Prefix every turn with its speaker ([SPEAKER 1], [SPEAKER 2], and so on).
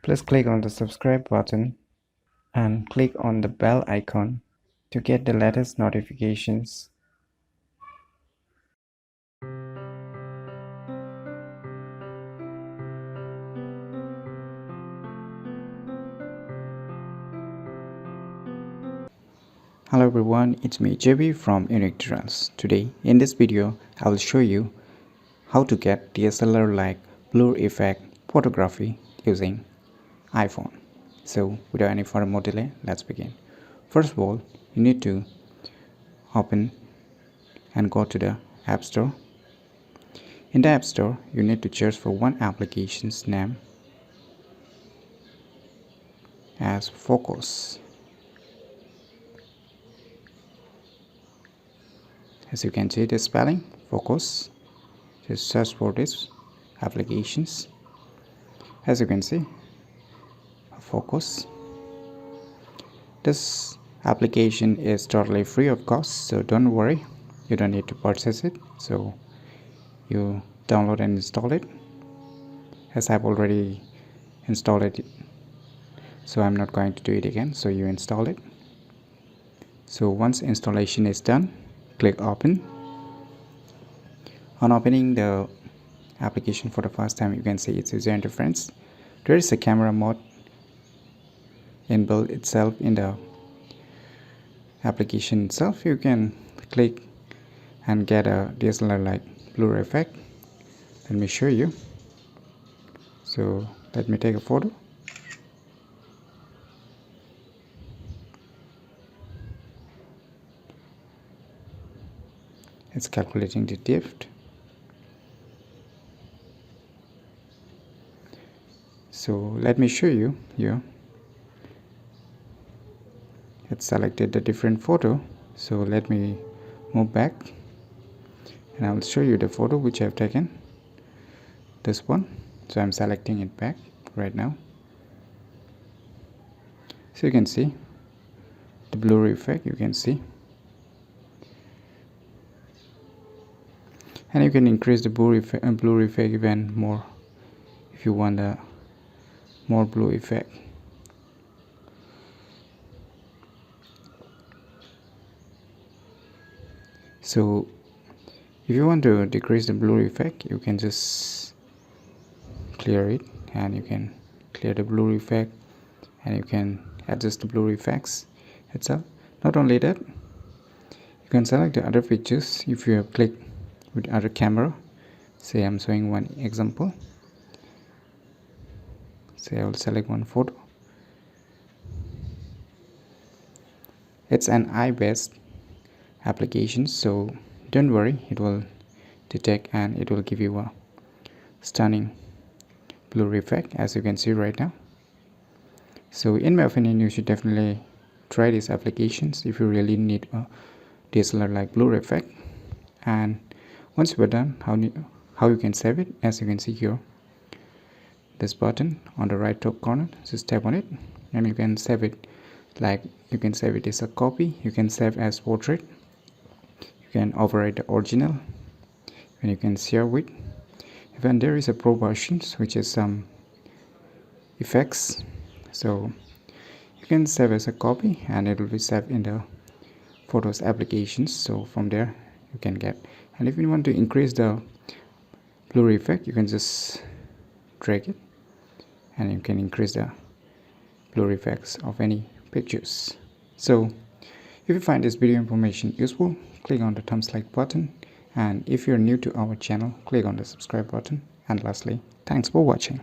[SPEAKER 1] Please click on the subscribe button and click on the bell icon to get the latest notifications. Hello everyone, it's me JB from UniqueTutorials. Today in this video I will show you how to get DSLR like blur effect photography using iPhone. So without any further more delay, let's begin. First of all, you need to open and go to the App Store. In the App Store, you need to search for one application's name as Focus. As you can see the spelling Focus. Just search for this applications. As you can see, Focus. This application is totally free of cost, so don't worry, you don't need to purchase it. So you download and install it, as I've already installed it, so I'm not going to do it again. So you install it. So once installation is done, click open. On opening the application for the first time, you can see its user interface. There is a camera mode inbuilt itself in the application itself. You can click and get a DSLR like blur effect. Let me show you. So let me take a photo. It's calculating the depth. So let me show you here. It's selected the different photo. So let me move back and I will show you the photo which I've taken. This one. So I'm selecting it back right now. So you can see the blur effect, you can see. And you can increase the blur effect even more if you want a more blue effect. So if you want to decrease the blur effect, you can just clear it and you can clear the blur effect and you can adjust the blur effects itself. Not only that, you can select the other features if you have clicked with other camera. Say I'm showing one example. Say I will select one photo. It's an eye-based application, so don't worry, it will detect and it will give you a stunning blur effect, as you can see right now. So in my opinion, you should definitely try these applications if you really need a DSLR like blur effect. And once you're done, how you can save it, as you can see here, this button on the right top corner, just tap on it and you can save it. Like you can save it as a copy, you can save as portrait, you can overwrite the original, and you can share with. Even there is a pro version which is some effects, so you can save as a copy and it will be saved in the photos applications. So from there you can get, and if you want to increase the blur effect, you can just drag it and you can increase the blur effects of any pictures. So if you find this video information useful, click on the thumbs like button, and if you're new to our channel, click on the subscribe button. And lastly, thanks for watching.